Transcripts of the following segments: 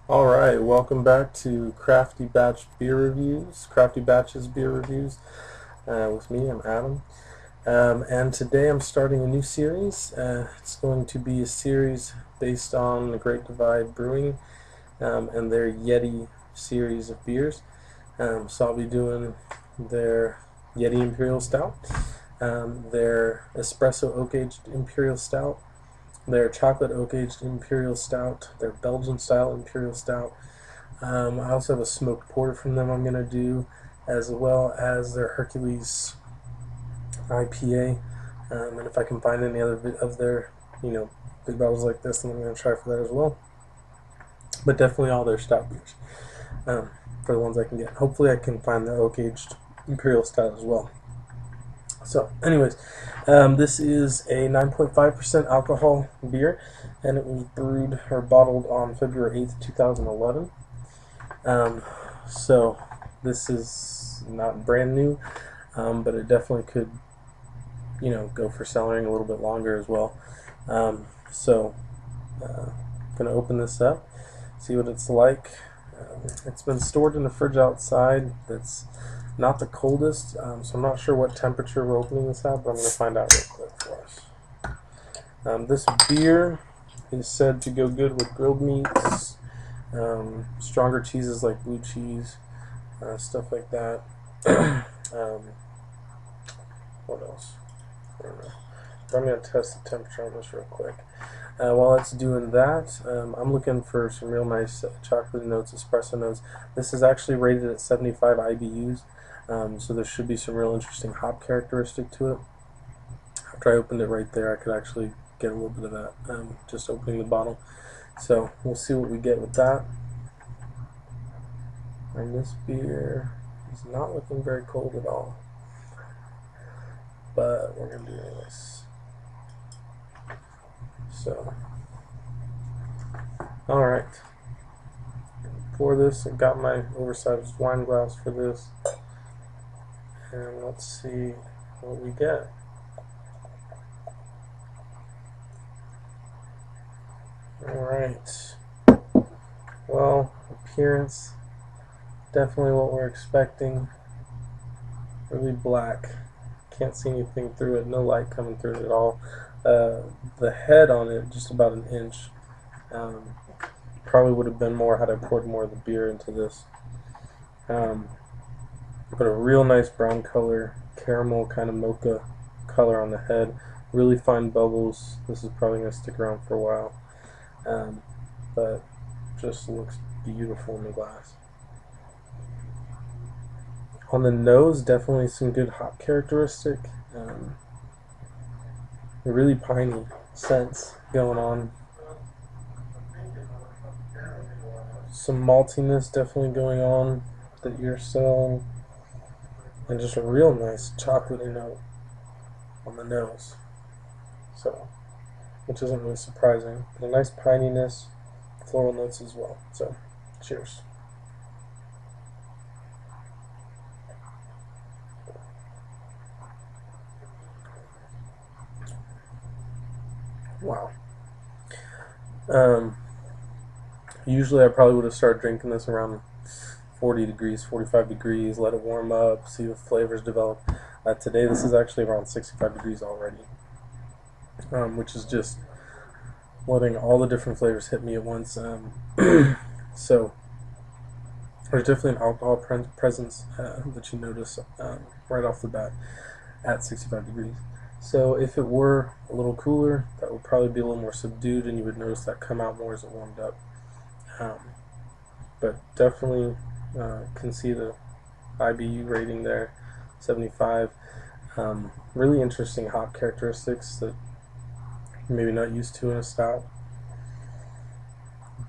Alright, welcome back to Crafty Batch Beer Reviews, Crafty Batches Beer Reviews, with me, I'm Adam. And today I'm starting a new series. It's going to be a series based on the Great Divide Brewing and their Yeti series of beers. So I'll be doing their Yeti Imperial Stout, their Espresso Oak Aged Imperial Stout, their chocolate oak aged Imperial Stout, their Belgian style Imperial Stout. I also have a smoked porter from them I'm going to do, as well as their Hercules IPA. And if I can find any other of their, big bottles like this, then I'm going to try for that as well. But definitely all their stout beers, for the ones I can get. Hopefully I can find the oak aged Imperial Stout as well. So, anyways, this is a 9.5% alcohol beer, and it was brewed or bottled on February 8th, 2011. So, this is not brand new, but it definitely could, go for cellaring a little bit longer as well. So, I'm going to open this up, see what it's like. It's been stored in the fridge outside. That's not the coldest, so I'm not sure what temperature we're opening this at, but I'm going to find out real quick for us. This beer is said to go good with grilled meats, stronger cheeses like blue cheese, stuff like that. What else? I don't know. I'm going to test the temperature on this real quick. While it's doing that, I'm looking for some real nice chocolate notes, espresso notes. This is actually rated at 75 IBUs, so there should be some real interesting hop characteristic to it. After I opened it right there, I could actually get a little bit of that, just opening the bottle. So we'll see what we get with that. And this beer is not looking very cold at all, but we're going to do this. So, alright, pour this. I've got my oversized wine glass for this, and let's see what we get. Alright, well, appearance, definitely what we're expecting. Really black, can't see anything through it, no light coming through it at all. The head on it, just about an inch. Probably would have been more had I poured more of the beer into this. But a real nice brown color, caramel kind of mocha color on the head. Really fine bubbles. This is probably going to stick around for a while. But just looks beautiful in the glass. On the nose, definitely some good hop characteristic. A really piney scents going on. Some maltiness definitely going on that you're selling, and just a real nice chocolatey note on the nose. So, which isn't really surprising, but a nice pininess, floral notes as well. So, cheers. Wow. Usually I probably would have started drinking this around 40 degrees, 45 degrees, let it warm up, see the flavors develop. Today this is actually around 65 degrees already, which is just letting all the different flavors hit me at once. So there's definitely an alcohol presence that you notice right off the bat at 65 degrees. So if it were a little cooler, that would probably be a little more subdued, and you would notice that come out more as it warmed up. But definitely can see the IBU rating there, 75. Really interesting hop characteristics that maybe not used to in a stout.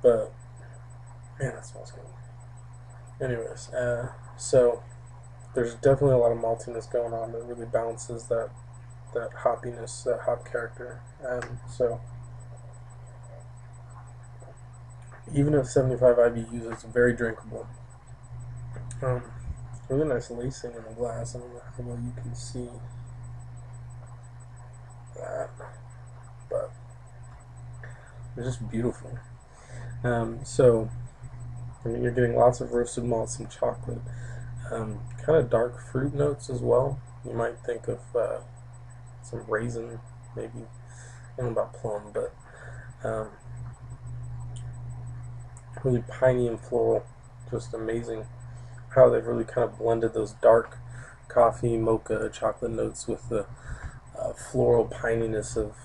But man, that smells good. Anyways, so there's definitely a lot of maltiness going on that really balances that hoppiness, that hop character. So even at 75 IBUs, it's very drinkable. Really nice lacing in the glass. I don't know how well you can see that, but it's just beautiful. So And you're getting lots of roasted malt, some chocolate, kind of dark fruit notes as well. You might think of some raisin, maybe. I don't know about plum, but um, really piney and floral. Just amazing how they've really kind of blended those dark coffee, mocha, chocolate notes with the floral pininess of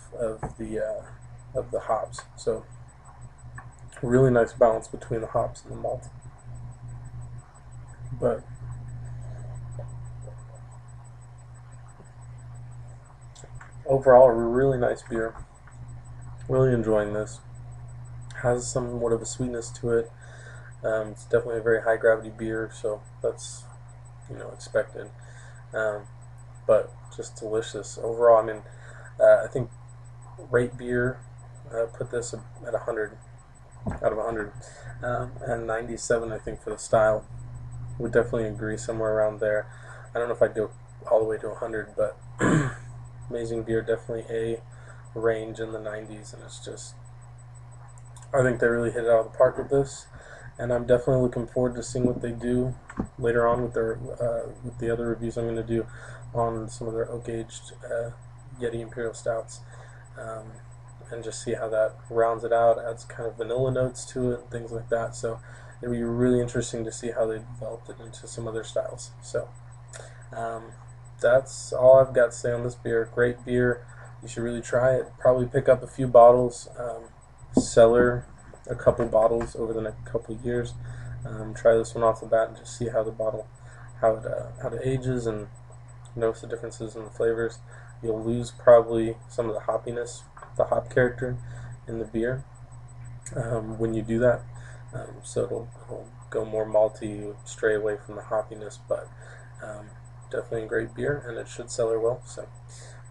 the hops. So really nice balance between the hops and the malt. But overall, a really nice beer. Really enjoying this. Has somewhat of a sweetness to it. It's definitely a very high gravity beer, so that's expected. Um, but just delicious overall. I mean, I think Rate Beer put this at 100 out of 100, and 97 I think for the style. Would definitely agree somewhere around there. I don't know if I'd go all the way to 100, but amazing beer, definitely a range in the 90s, and it's just, I think they really hit it out of the park with this, and I'm definitely looking forward to seeing what they do later on with their with the other reviews I'm going to do on some of their oak aged Yeti Imperial Stouts, and just see how that rounds it out, adds kind of vanilla notes to it, and things like that. So it'll be really interesting to see how they developed it into some other styles. So um, that's all I've got to say on this beer. Great beer. You should really try it. Probably pick up a few bottles, cellar a couple bottles over the next couple of years. Try this one off the bat and just see how the bottle, how it ages, and notice the differences in the flavors. You'll lose probably some of the hoppiness, the hop character in the beer when you do that. So it'll go more malty, stray away from the hoppiness, but definitely a great beer, and it should cellar well. So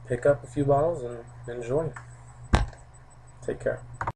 pick up a few bottles and enjoy. Take care.